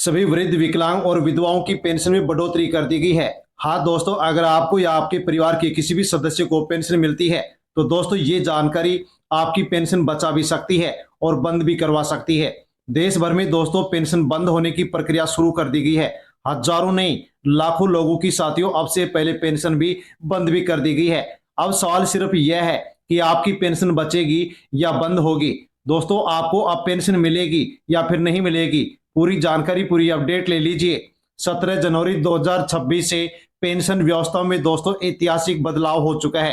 सभी वृद्ध, विकलांग और विधवाओं की पेंशन में बढ़ोतरी कर दी गई है। हाँ दोस्तों, अगर आपको या आपके परिवार के किसी भी सदस्य को पेंशन मिलती है तो दोस्तों ये जानकारी आपकी पेंशन बचा भी सकती है और बंद भी करवा सकती है। देश भर में दोस्तों पेंशन बंद होने की प्रक्रिया शुरू कर दी गई है। हजारों नहीं, लाखों लोगों की साथियों अब से पहले पेंशन भी बंद भी कर दी गई है। अब सवाल सिर्फ यह है कि आपकी पेंशन बचेगी या बंद होगी। दोस्तों आपको अब पेंशन मिलेगी या फिर नहीं मिलेगी, पूरी जानकारी, पूरी अपडेट ले लीजिए। 17 जनवरी 2026 से पेंशन व्यवस्था में दोस्तों ऐतिहासिक बदलाव हो चुका है।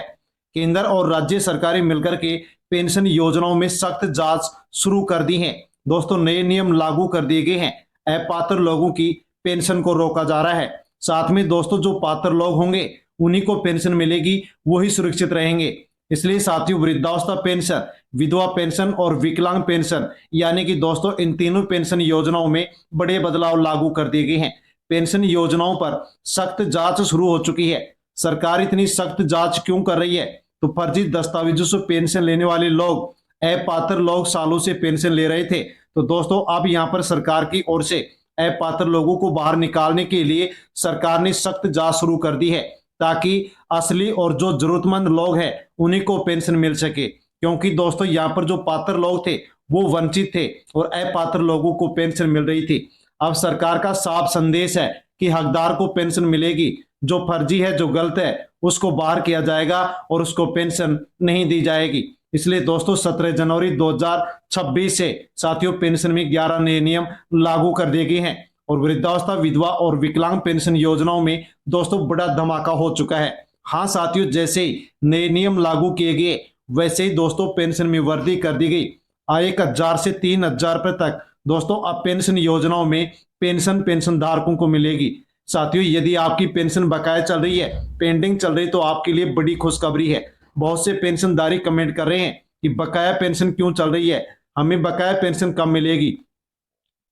केंद्र और राज्य सरकारें मिलकर के पेंशन योजनाओं में सख्त जांच शुरू कर दी है। दोस्तों नए नियम लागू कर दिए गए हैं। अपात्र लोगों की पेंशन को रोका जा रहा है। साथ में दोस्तों जो पात्र लोग होंगे उन्हीं को पेंशन मिलेगी, वही सुरक्षित रहेंगे। इसलिए साथियों वृद्धावस्था पेंशन, विधवा पेंशन और विकलांग पेंशन यानी कि दोस्तों इन तीनों पेंशन योजनाओं में बड़े बदलाव लागू कर दिए गए हैं। पेंशन योजनाओं पर सख्त जांच शुरू हो चुकी है। सरकार इतनी सख्त जांच क्यों कर रही है? तो फर्जी दस्तावेजों से पेंशन लेने वाले लोग, अपात्र लोग सालों से पेंशन ले रहे थे, तो दोस्तों अब यहां पर सरकार की ओर से अपात्र लोगों को बाहर निकालने के लिए सरकार ने सख्त जांच शुरू कर दी है, ताकि असली और जो जरूरतमंद लोग हैं उन्हीं को पेंशन मिल सके। क्योंकि दोस्तों यहाँ पर जो पात्र लोग थे वो वंचित थे और अपात्र लोगों को पेंशन मिल रही थी। अब सरकार का साफ संदेश है कि हकदार को पेंशन मिलेगी, जो फर्जी है, जो गलत है, उसको बाहर किया जाएगा और उसको पेंशन नहीं दी जाएगी। इसलिए दोस्तों 17 जनवरी 2026 से साथियों पेंशन में 11 नए नियम लागू कर दिए गए हैं और वृद्धावस्था, विधवा और विकलांग पेंशन योजनाओं में दोस्तों बड़ा धमाका हो चुका है। हाँ साथियों, जैसे ही नए नियम लागू किए गए वैसे ही दोस्तों पेंशन में वृद्धि कर दी गई। 1,000 से 3,000 रुपए तक दोस्तों अब पेंशन योजनाओं में पेंशन धारकों को मिलेगी। साथियों यदि आपकी पेंशन बकाया चल रही है, पेंडिंग चल रही है, तो आपके लिए बड़ी खुशखबरी है। बहुत से पेंशनधारी कमेंट कर रहे हैं कि बकाया पेंशन क्यों चल रही है, हमें बकाया पेंशन कब मिलेगी।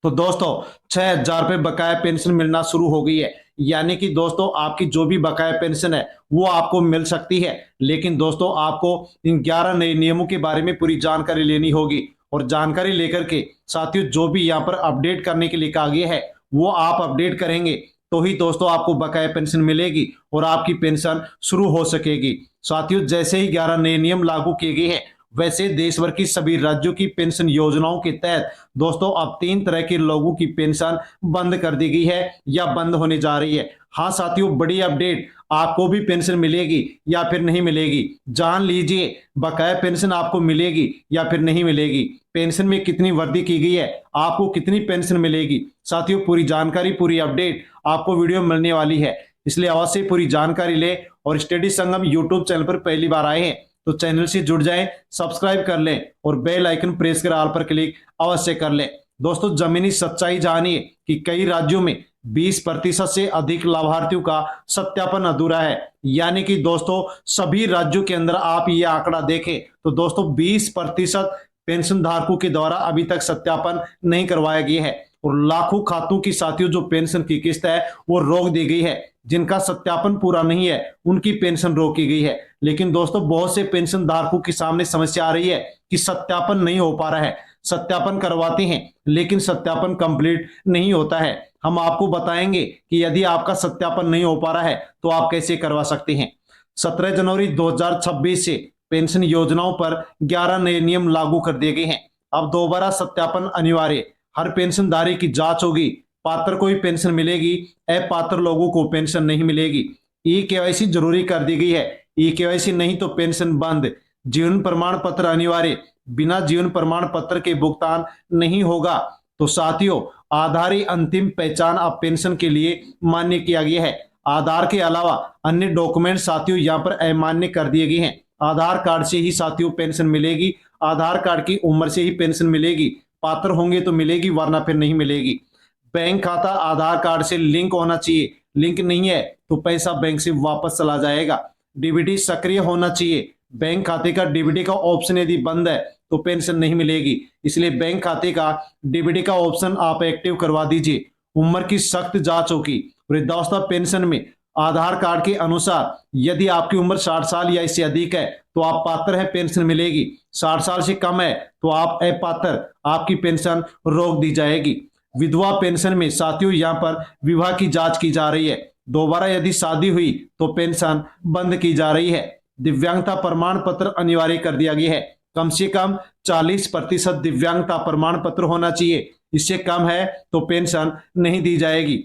तो दोस्तों 6,000 रुपए बकाया पेंशन मिलना शुरू हो गई है। यानी कि दोस्तों आपकी जो भी बकाया पेंशन है वो आपको मिल सकती है। लेकिन दोस्तों आपको इन 11 नए नियमों के बारे में पूरी जानकारी लेनी होगी और जानकारी लेकर के साथियों जो भी यहाँ पर अपडेट करने के लिए कहा गया है वो आप अपडेट करेंगे तो ही दोस्तों आपको बकाया पेंशन मिलेगी और आपकी पेंशन शुरू हो सकेगी। साथियों जैसे ही 11 नए नियम लागू किए गए हैं वैसे देश भर की सभी राज्यों की पेंशन योजनाओं के तहत दोस्तों अब 3 तरह के लोगों की पेंशन बंद कर दी गई है या बंद होने जा रही है। हाँ साथियों, बड़ी अपडेट, आपको भी पेंशन मिलेगी या फिर नहीं मिलेगी, जान लीजिए। बकाया पेंशन आपको मिलेगी या फिर नहीं मिलेगी, पेंशन में कितनी वृद्धि की गई है, आपको कितनी पेंशन मिलेगी। साथियों पूरी जानकारी, पूरी अपडेट आपको वीडियो में मिलने वाली है, इसलिए अवश्य पूरी जानकारी ले। और स्टडी संगम यूट्यूब चैनल पर पहली बार आए हैं तो चैनल से जुड़ जाएं, सब्सक्राइब कर लें और बेल आइकन प्रेस कर ऑल पर क्लिक अवश्य कर लें। दोस्तों जमीनी सच्चाई जानिए कि कई राज्यों में 20% से अधिक लाभार्थियों का सत्यापन अधूरा है। यानी कि दोस्तों सभी राज्यों के अंदर आप ये आंकड़ा देखें तो दोस्तों 20% पेंशन धारकों के द्वारा अभी तक सत्यापन नहीं करवाया गया है और लाखों खातों की साथियों जो पेंशन की किस्त है वो रोक दी गई है। जिनका सत्यापन पूरा नहीं है उनकी पेंशन रोकी गई है। लेकिन दोस्तों बहुत से पेंशन धारकों के सामने समस्या आ रही है कि सत्यापन नहीं हो पा रहा है, सत्यापन करवाते हैं लेकिन सत्यापन कंप्लीट नहीं होता है। हम आपको बताएंगे कि यदि आपका सत्यापन नहीं हो पा रहा है तो आप कैसे करवा सकते हैं। 17 जनवरी 2026 से पेंशन योजनाओं पर 11 नए नियम लागू कर दिए गए हैं। अब दोबारा सत्यापन अनिवार्य, हर पेंशनधारी की जांच होगी, पात्र को ही पेंशन मिलेगी, अपात्र लोगों को पेंशन नहीं मिलेगी। ई केवाईसी जरूरी कर दी गई है, ई केवाईसी नहीं तो पेंशन बंद। जीवन प्रमाण पत्र अनिवार्य, बिना जीवन प्रमाण पत्र के भुगतान नहीं होगा। तो साथियों आधार ही अंतिम पहचान अब पेंशन के लिए मान्य किया गया है। आधार के अलावा अन्य डॉक्यूमेंट साथियों यहाँ पर अमान्य कर दिए गए हैं। आधार कार्ड से ही साथियों पेंशन मिलेगी, आधार कार्ड की उम्र से ही पेंशन मिलेगी, पात्र होंगे तो मिलेगी वरना फिर नहीं मिलेगी। बैंक खाता आधार कार्ड से लिंक होना चाहिए, लिंक नहीं है तो पैसा बैंक से वापस चला जाएगा। डीबीटी सक्रिय होना चाहिए, बैंक खाते का डीबीटी का ऑप्शन यदि बंद है तो पेंशन नहीं मिलेगी, इसलिए बैंक खाते का डीबीटी का ऑप्शन आप एक्टिव करवा दीजिए। उम्र की सख्त जांच होगी। वृद्धावस्था पेंशन में आधार कार्ड के अनुसार यदि आपकी उम्र 60 साल या इससे अधिक है तो आप पात्र है, पेंशन मिलेगी। 60 साल से कम है तो आप अपात्र, आपकी पेंशन रोक दी जाएगी। विधवा पेंशन में साथियों यहाँ पर विवाह की जांच की जा रही है। दोबारा यदि शादी हुई तो पेंशन बंद की जा रही है। दिव्यांगता प्रमाण पत्र अनिवार्य कर दिया गया है। कम से कम 40% दिव्यांगता प्रमाण पत्र होना चाहिए। इससे कम है तो पेंशन नहीं दी जाएगी।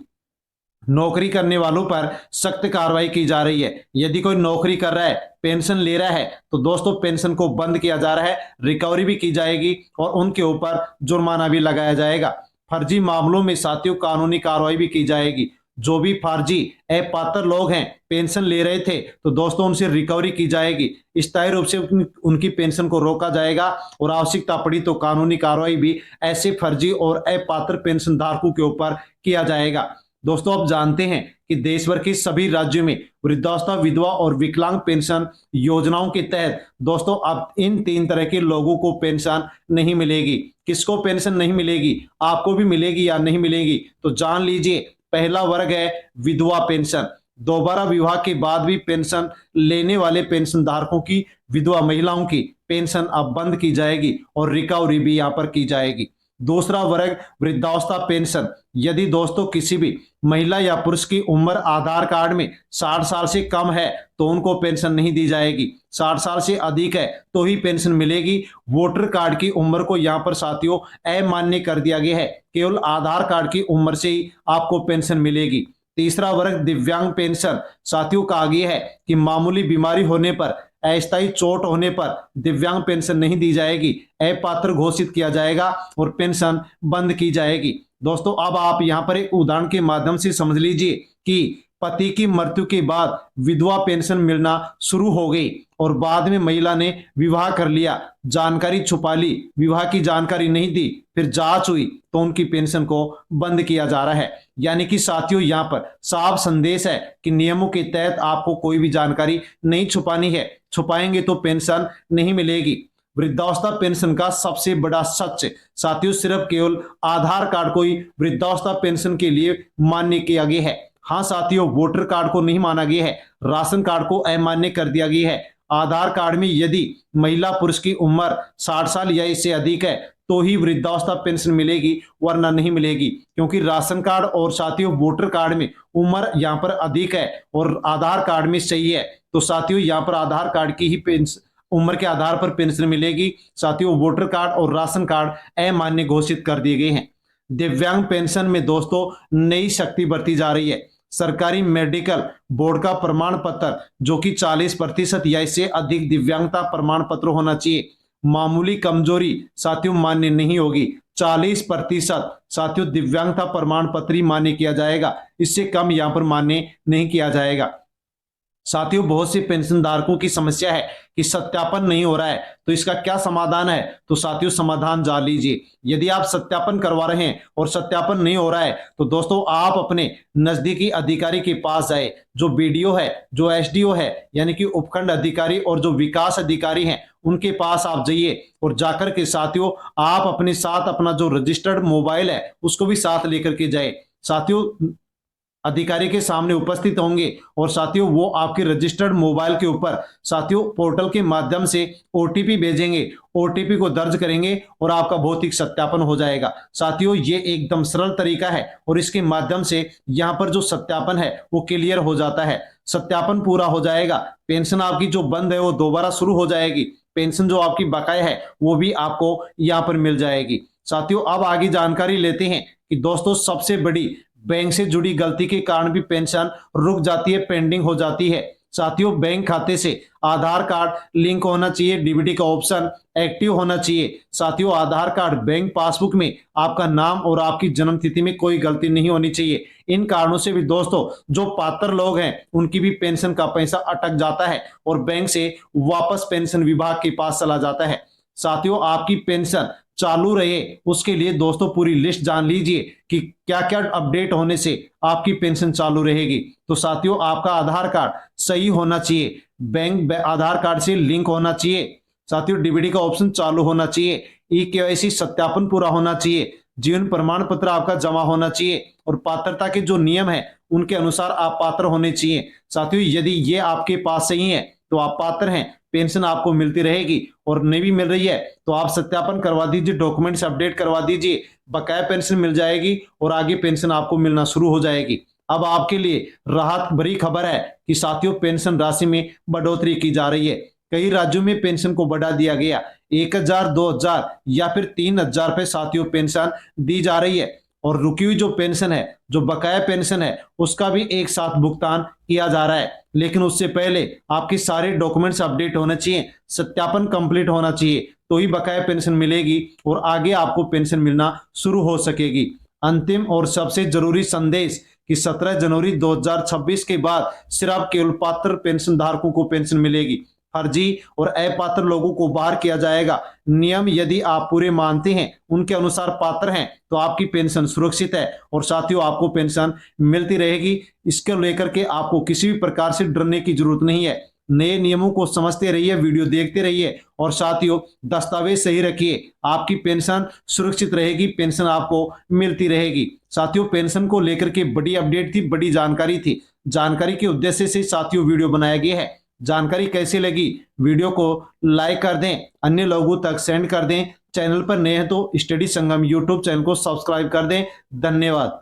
नौकरी करने वालों पर सख्त कार्रवाई की जा रही है। यदि कोई नौकरी कर रहा है, पेंशन ले रहा है, तो दोस्तों पेंशन को बंद किया जा रहा है, रिकवरी भी की जाएगी और उनके ऊपर जुर्माना भी लगाया जाएगा। फर्जी मामलों में साथियों कानूनी कार्रवाई भी की जाएगी। जो भी फर्जी अपात्र लोग हैं, पेंशन ले रहे थे, तो दोस्तों उनसे रिकवरी की जाएगी। स्थायी रूप से उनकी पेंशन को रोका जाएगा और आवश्यकता पड़ी तो कानूनी कार्रवाई भी ऐसे फर्जी और अपात्र पेंशन धारकों के ऊपर किया जाएगा। दोस्तों आप जानते हैं कि देश भर के सभी राज्यों में वृद्धावस्था, विधवा और विकलांग पेंशन योजनाओं के तहत दोस्तों अब इन 3 तरह के लोगों को पेंशन नहीं मिलेगी। किसको पेंशन नहीं मिलेगी, आपको भी मिलेगी या नहीं मिलेगी, तो जान लीजिए। पहला वर्ग है विधवा पेंशन। दोबारा विवाह के बाद भी पेंशन लेने वाले पेंशन धारकों की, विधवा महिलाओं की पेंशन अब बंद की जाएगी और रिकवरी भी यहां पर की जाएगी। दूसरा वर्ग वृद्धावस्था पेंशन। यदि दोस्तों किसी भी महिला या पुरुष की उम्र आधार कार्ड में 60 साल से कम है तो उनको पेंशन नहीं दी जाएगी। 60 साल से अधिक है तो ही पेंशन मिलेगी। वोटर कार्ड की उम्र को यहां पर साथियों अमान्य कर दिया गया है। केवल आधार कार्ड की उम्र से ही आपको पेंशन मिलेगी। तीसरा वर्ग दिव्यांग पेंशन। साथियों कहा गया है कि मामूली बीमारी होने पर, अस्थायी चोट होने पर दिव्यांग पेंशन नहीं दी जाएगी, अपात्र घोषित किया जाएगा और पेंशन बंद की जाएगी। दोस्तों अब आप यहां पर एक उदाहरण के माध्यम से समझ लीजिए कि पति की मृत्यु के बाद विधवा पेंशन मिलना शुरू हो गई और बाद में महिला ने विवाह कर लिया, जानकारी छुपा ली, विवाह की जानकारी नहीं दी, फिर जांच हुई तो उनकी पेंशन को बंद किया जा रहा है। यानी कि साथियों यहां पर साफ संदेश है कि नियमों के तहत आपको कोई भी जानकारी नहीं छुपानी है। छुपाएंगे तो पेंशन नहीं मिलेगी। वृद्धावस्था पेंशन का सबसे बड़ा सच साथियों सिर्फ केवल आधार कार्ड को ही वृद्धावस्था पेंशन के लिए मान्य किया गया है। हाँ साथियों, वोटर कार्ड को नहीं माना गया है, राशन कार्ड को अमान्य कर दिया गया है। आधार कार्ड में यदि महिला पुरुष की उम्र 60 साल या इससे अधिक है तो ही वृद्धावस्था पेंशन मिलेगी, वरना नहीं मिलेगी। क्योंकि राशन कार्ड और साथियों वोटर कार्ड में उम्र यहाँ पर अधिक है और आधार कार्ड में सही है, तो साथियों यहाँ पर आधार कार्ड की ही पेंशन, उम्र के आधार पर पेंशन मिलेगी। साथियों वोटर कार्ड और राशन कार्ड अमान्य घोषित कर दिए गए हैं। दिव्यांग पेंशन में दोस्तों नई शक्ति बरती जा रही है। सरकारी मेडिकल बोर्ड का प्रमाण पत्र जो कि 40% या इससे अधिक दिव्यांगता प्रमाण पत्र होना चाहिए। मामूली कमजोरी साथियों मान्य नहीं होगी। 40% साथियों दिव्यांगता प्रमाण पत्र ही मान्य किया जाएगा, इससे कम यहां पर मान्य नहीं किया जाएगा। साथियों बहुत से पेंशन धारकों की समस्या है कि सत्यापन नहीं हो रहा है, तो इसका क्या समाधान है, तो साथियों समाधान जान लीजिए। यदि आप सत्यापन करवा रहे हैं और सत्यापन नहीं हो रहा है तो दोस्तों आप अपने नजदीकी अधिकारी के पास जाए। जो बीडीओ है, जो एसडीओ है यानी कि उपखंड अधिकारी और जो विकास अधिकारी हैं उनके पास आप जाइए और जाकर के साथियों आप अपने साथ अपना जो रजिस्टर्ड मोबाइल है उसको भी साथ लेकर के जाए। साथियों अधिकारी के सामने उपस्थित होंगे और साथियों वो आपके रजिस्टर्ड मोबाइल के ऊपर साथियों पोर्टल के माध्यम से ओटीपी भेजेंगे। ओटीपी को दर्ज करेंगे और आपका भौतिक सत्यापन हो जाएगा। साथियों ये एकदम सरल तरीका है और इसके माध्यम से यहाँ पर जो सत्यापन है वो क्लियर हो जाता है। सत्यापन पूरा हो जाएगा, पेंशन आपकी जो बंद है वो दोबारा शुरू हो जाएगी। पेंशन जो आपकी बकाया है वो भी आपको यहाँ पर मिल जाएगी। साथियों अब आगे जानकारी लेते हैं कि दोस्तों सबसे बड़ी बैंक से जुड़ी गलती के कारण भी पेंशन रुक जाती है, पेंडिंग हो जाती है। साथियों बैंक खाते से आधार कार्ड लिंक होना चाहिए, डीबीटी का ऑप्शन एक्टिव होना चाहिए। साथियों आधार कार्ड बैंक पासबुक में आपका नाम और आपकी जन्म तिथि में कोई गलती नहीं होनी चाहिए। इन कारणों से भी दोस्तों जो पात्र लोग हैं उनकी भी पेंशन का पैसा अटक जाता है और बैंक से वापस पेंशन विभाग के पास चला जाता है। साथियों आपकी पेंशन चालू रहे उसके लिए दोस्तों पूरी लिस्ट जान लीजिए कि क्या क्या अपडेट होने से आपकी पेंशन चालू रहेगी। तो साथियों आपका आधार कार्ड सही होना चाहिए, बैंक आधार कार्ड से लिंक होना चाहिए। साथियों डीबीटी का ऑप्शन चालू होना चाहिए, ई-केवाईसी सत्यापन पूरा होना चाहिए, जीवन प्रमाण पत्र आपका जमा होना चाहिए और पात्रता के जो नियम है उनके अनुसार आप पात्र होने चाहिए। साथियों यदि ये आपके पास सही है तो आप पात्र हैं, पेंशन आपको मिलती रहेगी। और नहीं भी मिल रही है तो आप सत्यापन करवा दीजिए, डॉक्यूमेंट्स अपडेट करवा दीजिए, बकाया पेंशन मिल जाएगी और आगे पेंशन आपको मिलना शुरू हो जाएगी। अब आपके लिए राहत भरी खबर है कि साथियों पेंशन राशि में बढ़ोतरी की जा रही है। कई राज्यों में पेंशन को बढ़ा दिया गया, 1000, 2000 या फिर 3000 रुपए साथियों पेंशन दी जा रही है। और रुकी हुई जो पेंशन है, जो बकाया पेंशन है, उसका भी एक साथ भुगतान किया जा रहा है। लेकिन उससे पहले आपके सारे डॉक्यूमेंट्स अपडेट होने चाहिए, सत्यापन कंप्लीट होना चाहिए, तो ही बकाया पेंशन मिलेगी और आगे आपको पेंशन मिलना शुरू हो सकेगी। अंतिम और सबसे जरूरी संदेश कि 17 जनवरी 2026 के बाद सिर्फ केवल पात्र पेंशन धारकों को पेंशन मिलेगी। फर्जी और अपात्र लोगों को बाहर किया जाएगा। नियम यदि आप पूरे मानते हैं, उनके अनुसार पात्र हैं, तो आपकी पेंशन सुरक्षित है और साथियों आपको पेंशन मिलती रहेगी। इसको लेकर के आपको किसी भी प्रकार से डरने की जरूरत नहीं है। नए नियमों को समझते रहिए, वीडियो देखते रहिए और साथियों दस्तावेज सही रखिए, आपकी पेंशन सुरक्षित रहेगी, पेंशन आपको मिलती रहेगी। साथियों पेंशन को लेकर के बड़ी अपडेट थी, बड़ी जानकारी थी। जानकारी के उद्देश्य से साथियों वीडियो बनाया गया है। जानकारी कैसी लगी, वीडियो को लाइक कर दें, अन्य लोगों तक सेंड कर दें। चैनल पर नए हैं तो स्टडी संगम यूट्यूब चैनल को सब्सक्राइब कर दें। धन्यवाद।